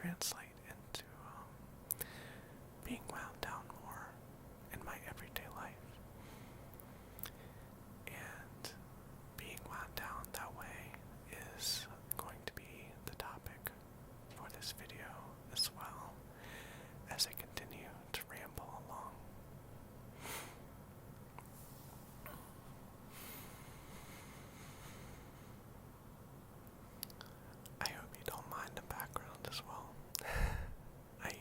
translate into being wound down more in my everyday life. And being wound down that way is going to be the topic for this video as well, as I continue to ramble along. I hope you don't mind the background as well. I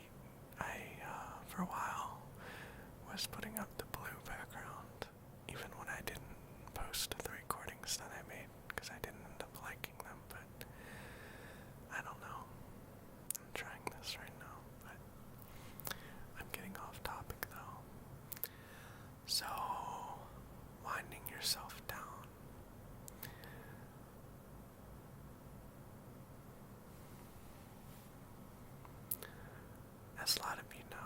for a while was putting up the blue background even when I didn't post the recordings that I made because I didn't end up liking them, but I don't know. I'm trying this right now, but I'm getting off topic though. So, winding yourself down. As a lot of you know,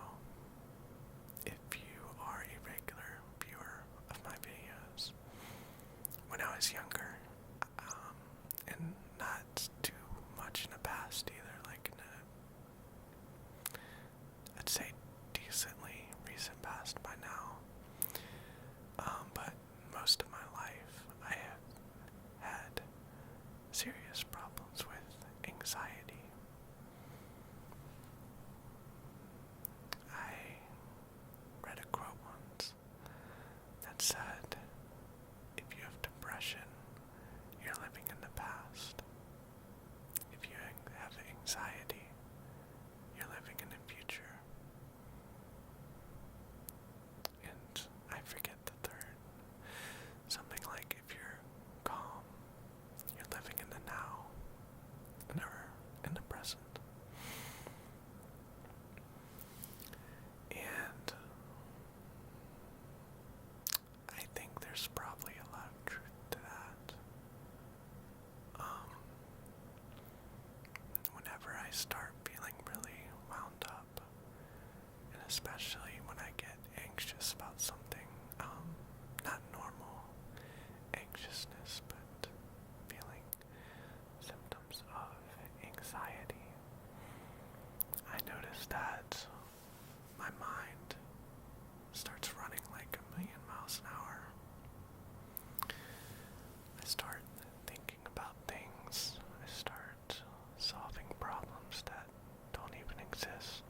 if you are a regular viewer of my videos, when I was younger, and not too much in the past either, like in a, I'd say decently recent past by now, but most of my life I have had serious problems with anxiety. I read a quote once that said, if you have depression, you're living in the past. If you have anxiety, you're living in the future. And I forget the third. Something like if you're calm, you're living in the now, or in the present. And I think there's probably a lot of truth to that. Whenever I start feeling really wound up, and especially when I get anxious about something, not normal anxiousness, but feeling symptoms of anxiety, I notice that my mind starts running like 1,000,000 miles an hour. I start thinking about things. I start solving problems that don't even exist.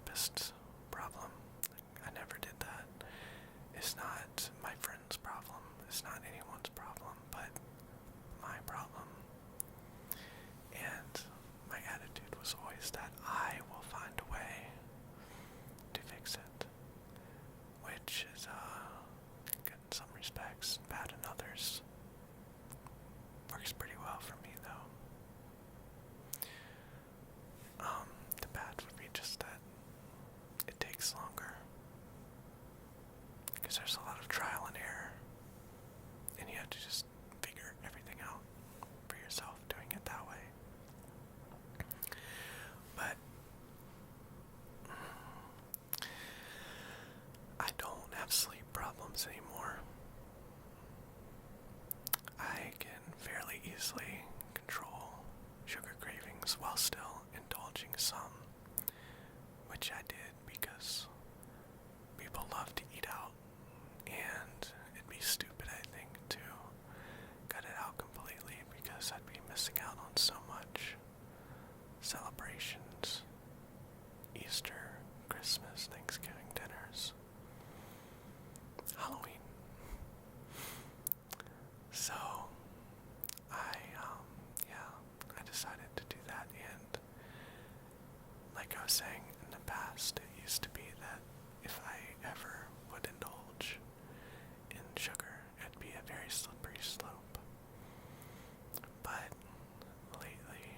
therapist's problem. I never did that. It's not my friend's problem. It's not anyone's problem, but my problem. And my attitude was always that I will find a way to fix it, which is good in some respects, bad in others. Works pretty well for me though. The bad would be just that it takes longer, because there's a lot of trial and error, and you have to just figure everything out for yourself doing it that way. But I don't have sleep problems anymore. I can fairly easily control sugar cravings while still indulging some, which I did because people love to eat out, and it'd be stupid, I think, to cut it out completely, because I'd be missing out on so much. Celebrations, Easter, Christmas, Thanksgiving dinners, Halloween. So, I decided to do that, and like I was saying in the past, it used to be that if I ever would indulge in sugar, it'd be a very slippery slope. But lately,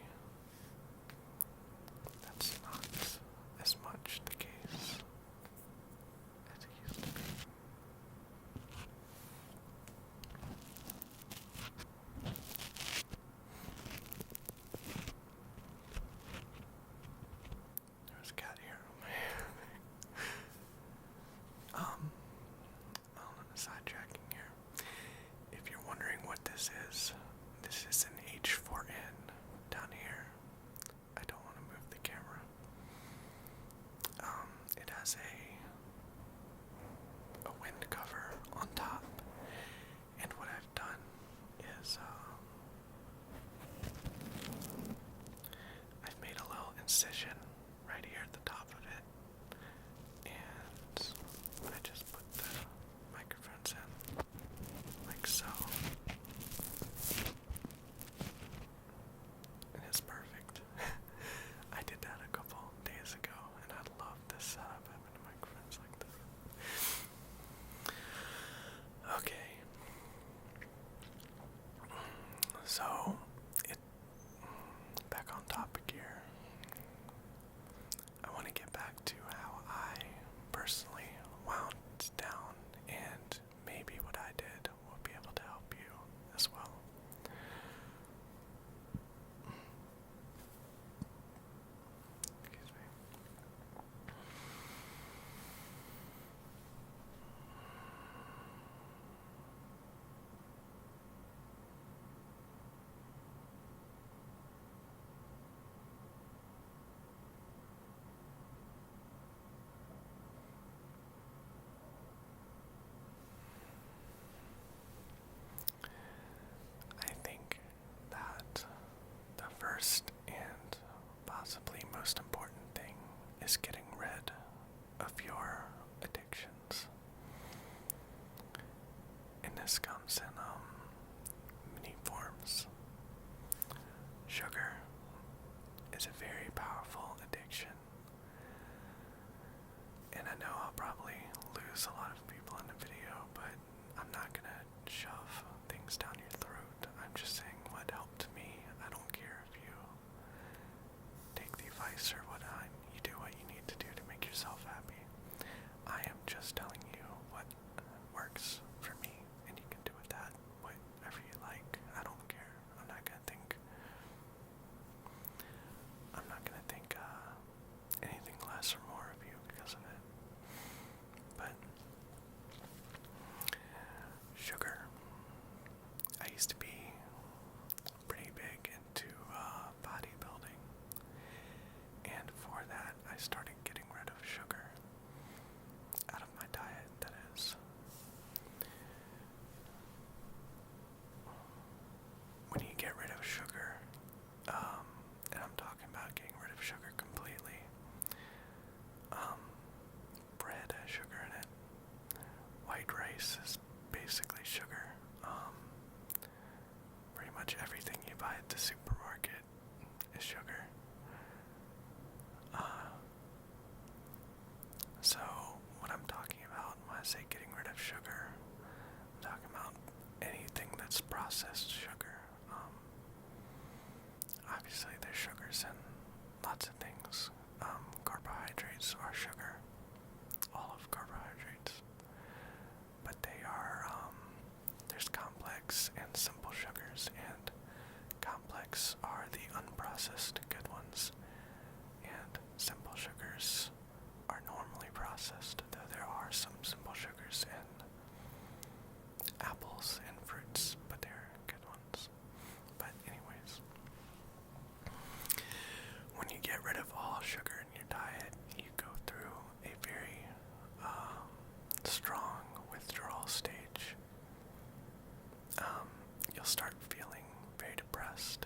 that's not as much the case as it used to be. There's a cat here on my sidetracking here. If you're wondering what this is an H4n down here. I don't want to move the camera. It has a wind cover on top, and what I've done is I've made a little incision right here at the top of it, and I just put the microphones in like so, and it's perfect. I did that a couple days ago, and I love this setup, having the microphones like this. Okay, so back on topic here. I want to get back to how I personally wound down, and maybe what I did will be able to help you as well. Excuse me. I think that the first and possibly most important thing is getting rid of your addictions. And this comes in many forms. Sugar is a very powerful addiction. And I know I'll probably lose a lot of people in the video, but I'm not gonna shove things down your throat. I'm just saying what helped me. I don't care if you take the advice or whatnot. You do what you need to do to make yourself happy. I am just telling you what works for me, and you can do with that whatever you like. I don't care. I'm not gonna think anything less or more of you because of it. But sugar. I used to be pretty big into bodybuilding, and for that I started getting rid of sugar out of my diet, that is. When you get rid of sugar, and I'm talking about getting rid of sugar completely, processed sugar. Obviously, there's sugars in lots of things. Carbohydrates are sugar, all of carbohydrates, but they are, there's complex and simple sugars, and complex are the unprocessed good ones, and simple sugars are normally processed, though there are some simple sugars in apples and fruits, but they're good ones. But anyways, when you get rid of all sugar in your diet, you go through a very strong withdrawal stage. You'll start feeling very depressed.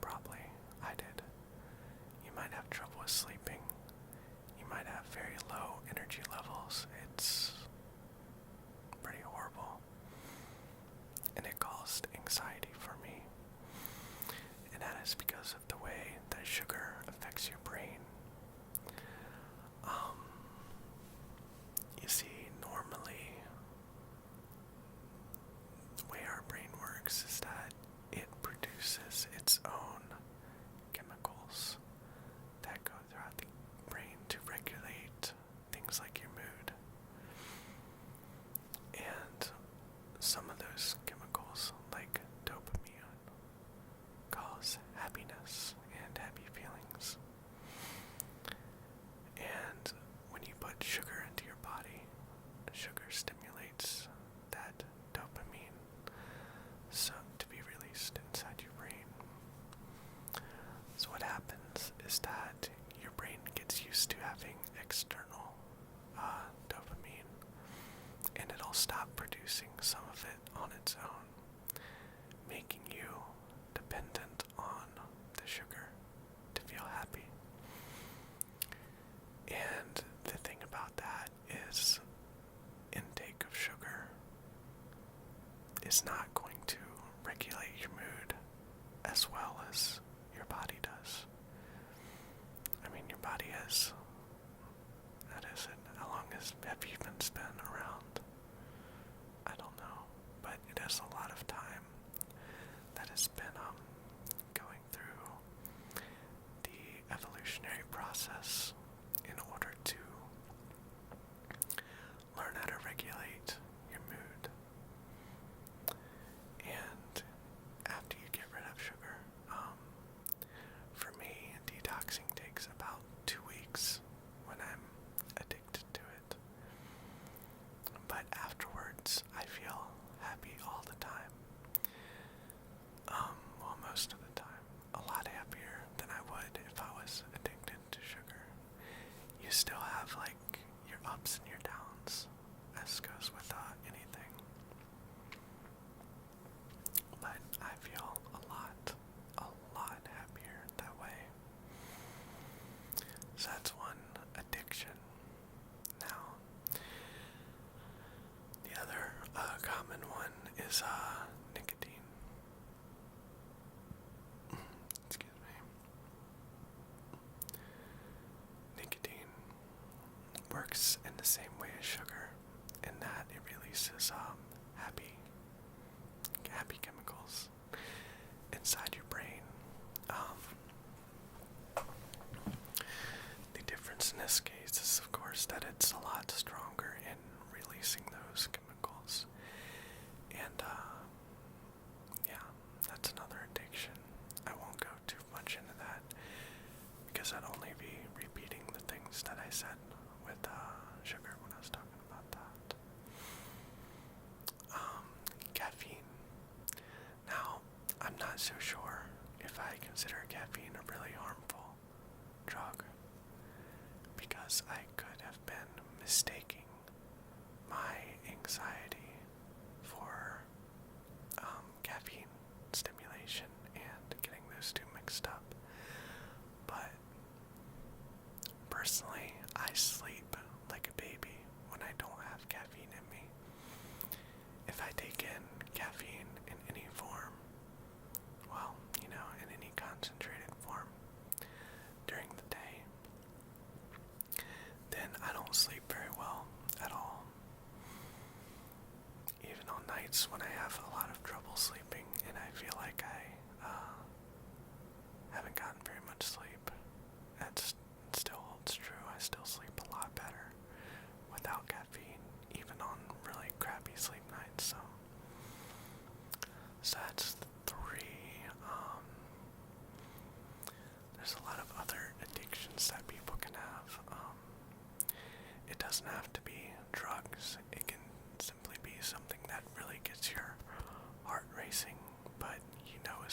Probably. I did. You might have trouble with sleeping. You might have very low energy levels. It's pretty horrible. And it caused anxiety for me. And that is because of the way that sugar affects your brain. You see, normally, the way our brain works is that it produces its own chemicals that go throughout the brain to regulate things like your mood. And some of those chemicals, like dopamine, cause happiness and happy feelings. And when you put sugar into your body, sugar stimulates that dopamine to be released inside your brain. So what happens is that your brain gets used to having external dopamine, and it'll stop producing some of it on its own, making you dependent on the sugar to feel happy. And the thing about that is intake of sugar is not going to regulate your mood as well as your body does. I mean, your body has, how long have you been around? I don't know, but it has a lot of time that has been going through the evolutionary process in order to learn how to regulate your mood. And after you get rid of sugar, for me, detoxing takes about 2 weeks when I'm addicted to it. But afterwards, I feel happy all the time. Well, most of the time. A lot happier than I would if I was addicted to sugar. You still have, your ups and your downs, as goes with anything. But I feel a lot happier that way. So that's one addiction. Now, the other common one is nicotine. Excuse me. Nicotine works in the same way as sugar, in that it releases happy chemicals inside your brain. The difference in this case is, of course, that it's a lot stronger in releasing those chemicals. And yeah, that's another addiction. I won't go too much into that because I'd only be repeating the things that I said with sugar when I was talking about that. Caffeine. Now, I'm not so sure if I consider caffeine a really harmful drug, because I could have been mistaking my anxiety for caffeine stimulation and getting those two mixed up. But personally, I sleep like a baby when I don't have caffeine in me. If I take in caffeine in any form, well, in any concentrated form during the day, then I don't sleep very well at all.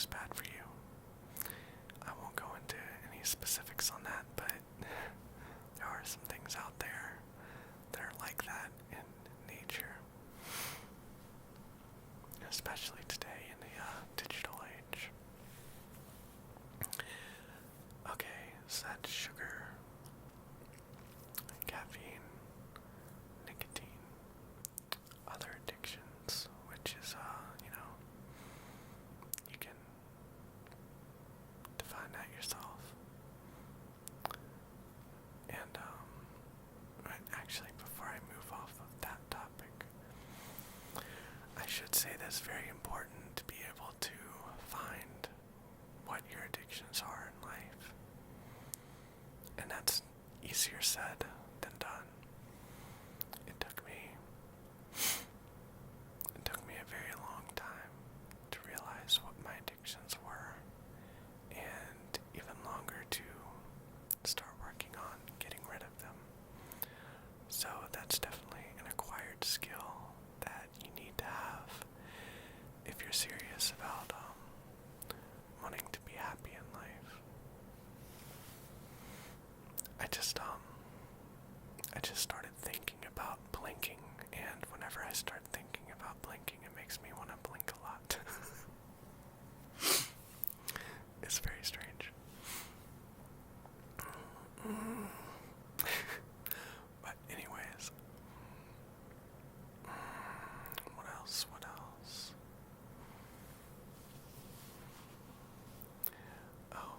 was bad for you. I won't go into any specifics on that, but there are some things out there that are like that in nature, especially today in the digital age. Okay, so that's sugar, caffeine, nicotine, other addictions, which is, you can define that yourself. And, actually, before I move off of that topic, I should say that's very important to be able to find what your addictions are in life. And that's easier said than done. It took me a very long time to realize what my addictions were, and even longer to start working on getting rid of them. So that's definitely an acquired skill that you need to have if you're serious about wanting to be happy in life. I just started thinking about blinking, and whenever I start thinking about blinking, it makes me want to blink a lot. It's very strange. But anyways, what else? Oh,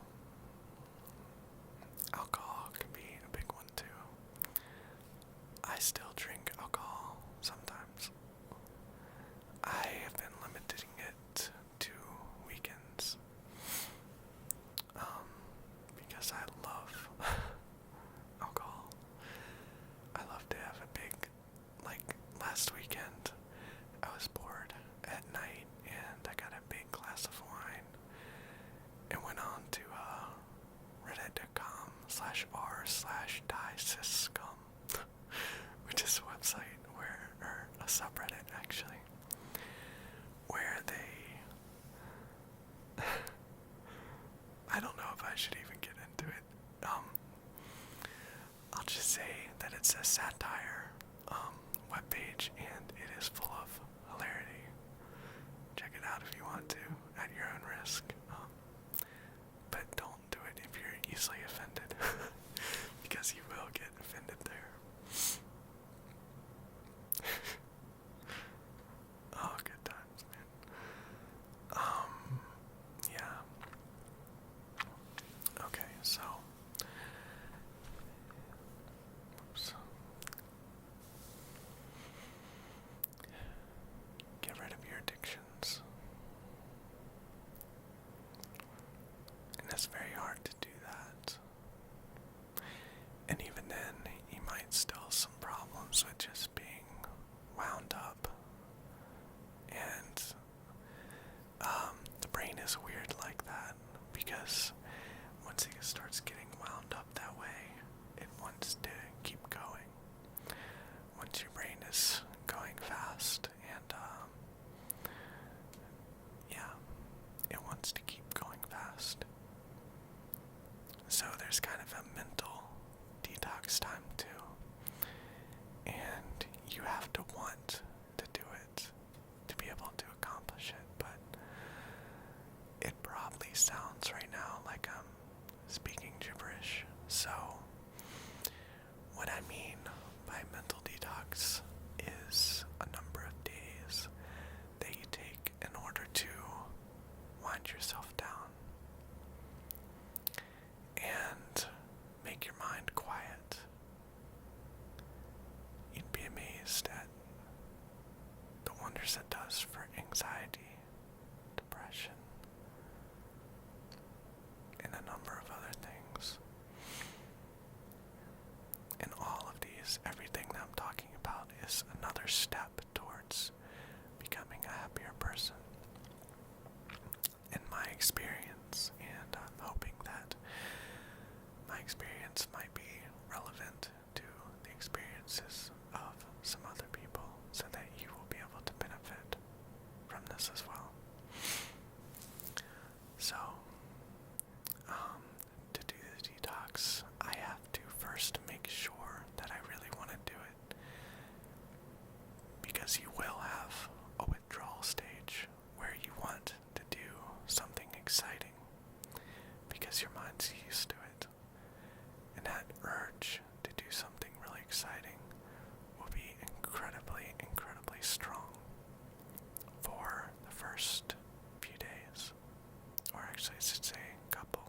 alcohol can be a big one too. I still drink alcohol sometimes. I have been limiting it to weekends, because I love alcohol. I love to have a big, last weekend, I was bored at night and I got a big glass of wine and went on to reddit.com/r/diesyscum, which is a website or a subreddit actually, where they, I don't know if I should even get into it. I'll just say that it's a satire webpage, and it is full of hilarity. Check it out if you want to, at your own risk. But don't do it if you're easily offended, because you will get offended there. Oh, good times, man. Yeah. Okay, so. Oops. Get rid of your addictions. And it's very hard to do that. And even then, you might still have some problems with just being wound up. And the brain is weird like that, because once it starts getting wound up that way, it wants to keep going. Once your brain is going fast, and it wants to keep going fast. So there's kind of a mental detox time too, and you have to want to do it to be able to accomplish it. But it probably sounds right now like I'm speaking gibberish. So what I mean by mental detox is a number of days that you take in order to wind yourself down and make your mind quiet. You'd be amazed at the wonders it does for anxiety, depression, and a number of other things. And all of these, everything that I'm talking about, is another step towards becoming a happier person. In my experience, and I'm hoping that my experience might be relevant to the experiences of some other people, so that you will be able to benefit from this as well. Actually, I should say couple.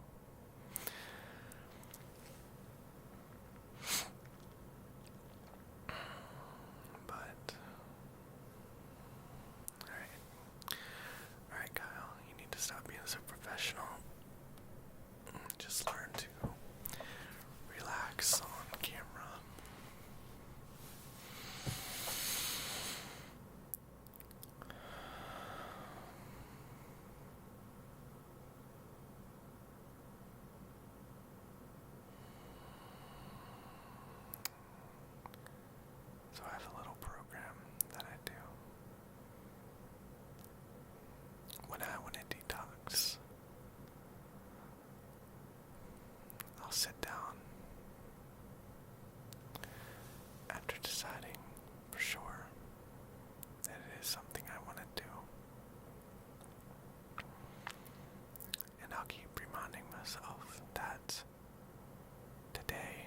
But, alright Kyle, you need to stop being so professional. Just learn to relax on camera. So I have a little program that I do when I want to detox. I'll sit down after deciding for sure that it is something I want to do, and I'll keep reminding myself that today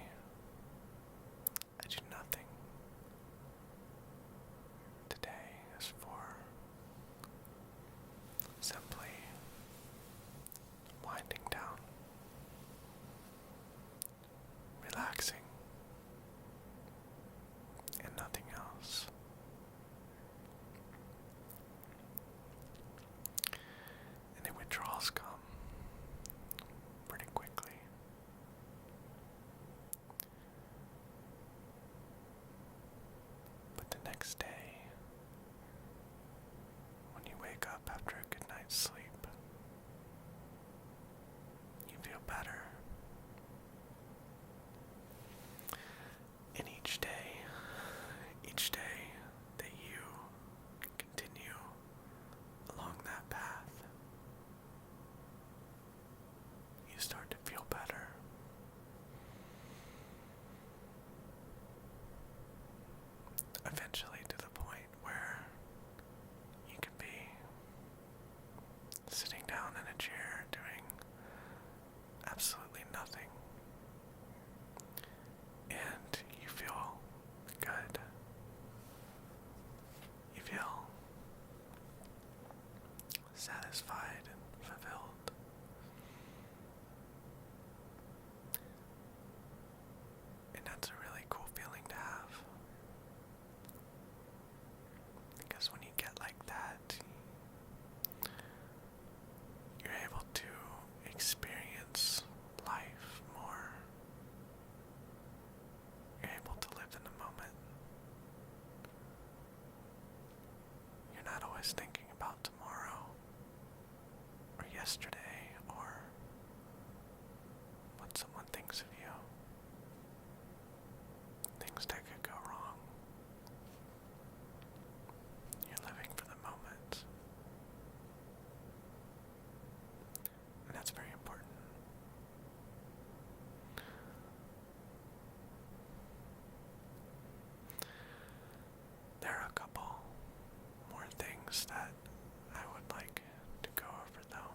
I do nothing. Today is for simply winding down, relaxing, and nothing else. And the withdrawals come pretty quickly. But the next day, when you wake up after a good night's sleep, you feel better. And each day that you continue along that path, you start to feel better. Eventually to the point where you can be sitting down in a chair doing absolutely nothing, and you feel good. You feel satisfied and fulfilled. And that's a really cool feeling to have. Because when you get like that, you're able to experience life more. You're able to live in the moment. You're not always thinking about tomorrow or yesterday or what someone thinks of you. Things that could go wrong. You're living for the moment. And that's very important. There are a couple more things that I would like to go over though.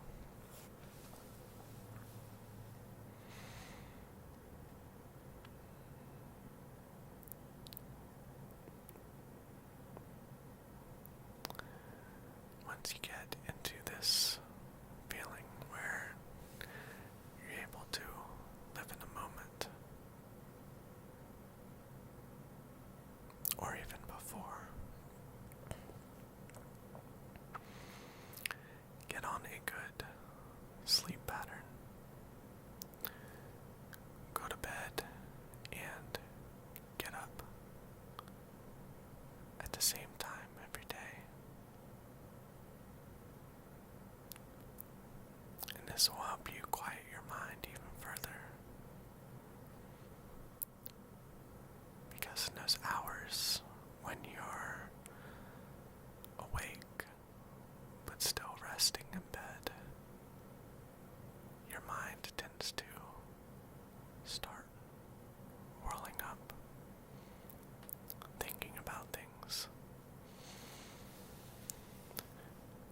Once you get into this feeling where you're able to live in the moment, or even before, get on a good sleep pattern. Go to bed and get up at the same time every day. And this will help you quiet your mind even further. Because in those hours when you're awake but still resting in bed, your mind tends to start whirling up, thinking about things.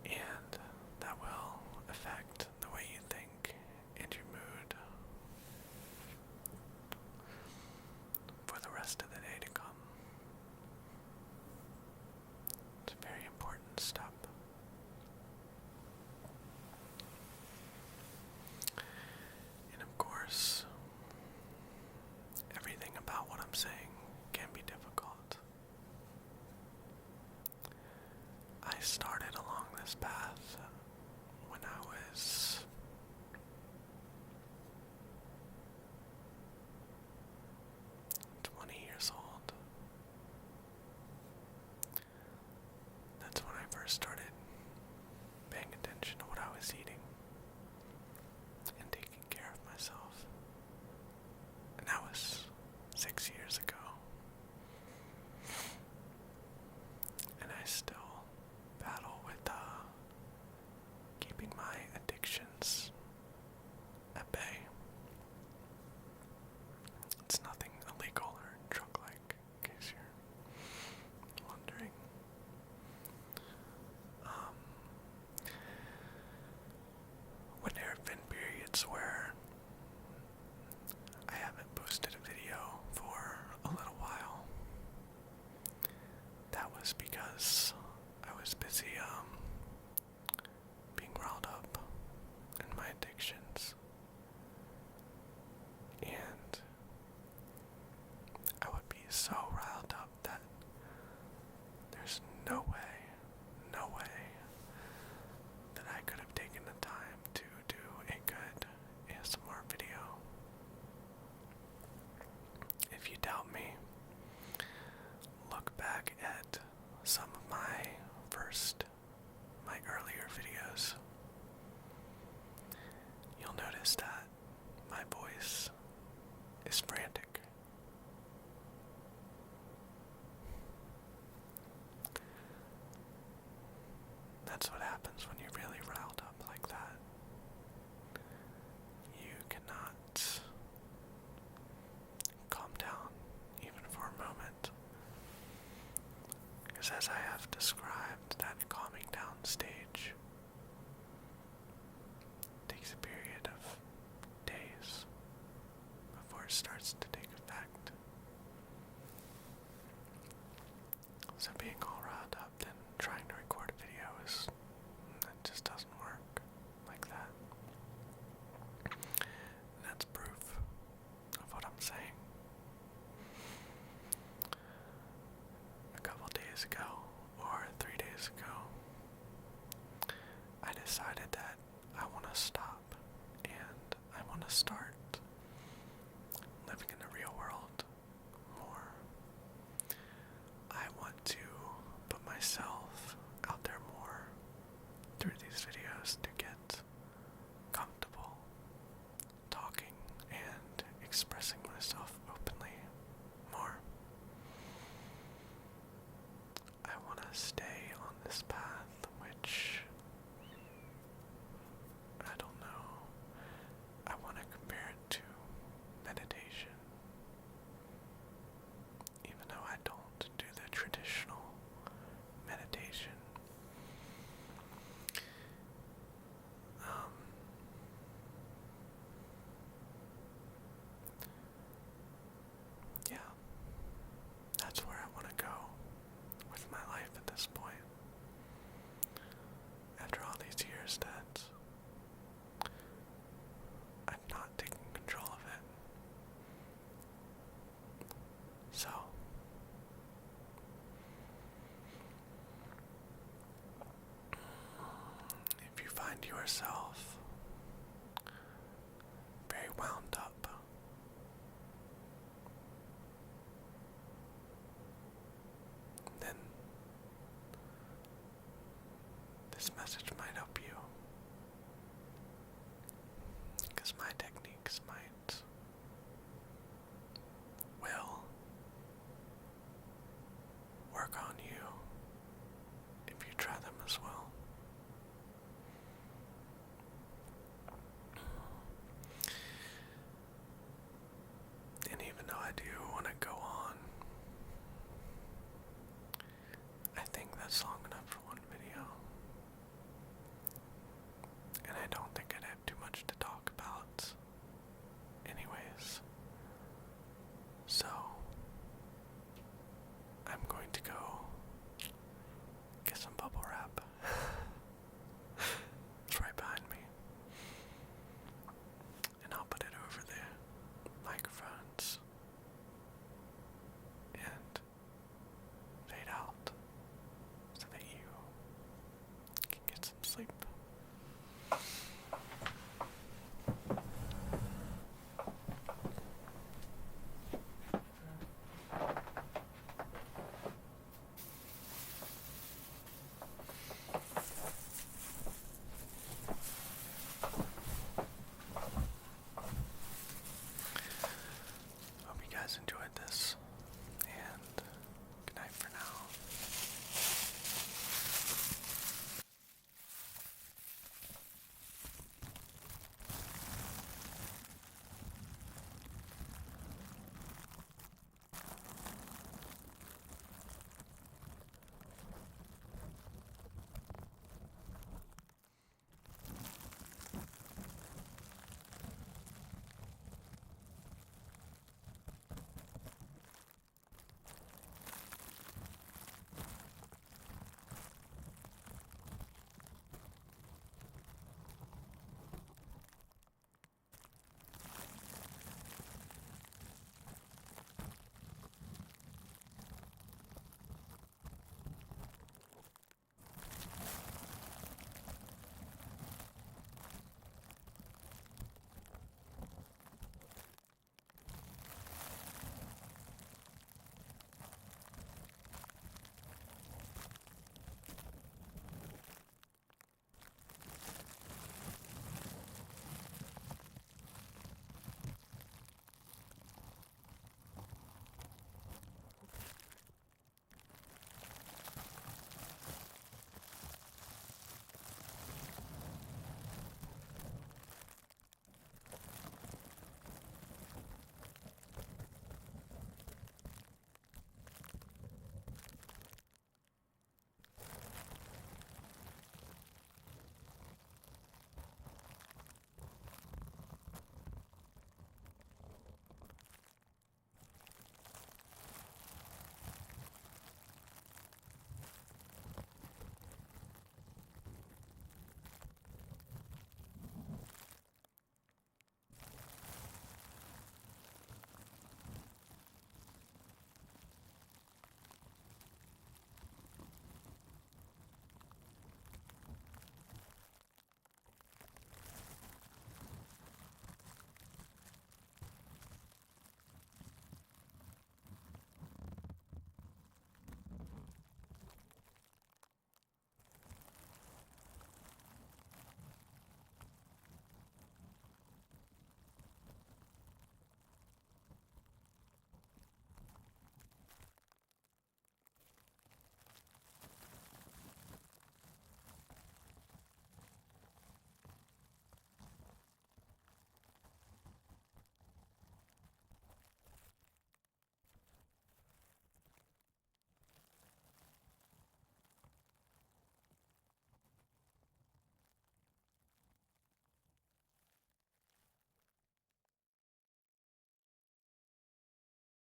And that will affect the way you think and your mood for the rest of the day to come. this path when I was 20 years old. That's when I first started paying attention to what I was eating and taking care of myself. And that was 6 years ago. And I still battle with keeping my addictions at bay. It's nothing illegal or drug-like, in case you're wondering. When there have been periods where I haven't posted a video for a little while, that was because I was busy being riled up in my addictions, and I would be so riled up that there's no way that I could have taken the time to do a good ASMR video. If you doubt me, look back at some of my earlier videos. You'll notice that my voice is frantic. That's what happens when you're really riled up like that. You cannot calm down even for a moment. Because as I have described, that calming down stage takes a period of days before it starts to take effect. So being all riled up and trying to record a video it just doesn't work like that. And that's proof of what I'm saying. A couple days ago, or 3 days ago, I decided that I want to stop and I want to start living in the real world more. I want to put myself out there more through these videos to get comfortable talking and expressing myself openly more. I want to stay on this path, which I don't know. I want to compare it to meditation, even though I don't do the traditional meditation. Yeah, that's where I want to go with my life at this point. After all these years that I've not taken control of it. So, if you find yourself very wound up, then this message might help you, because my techniques might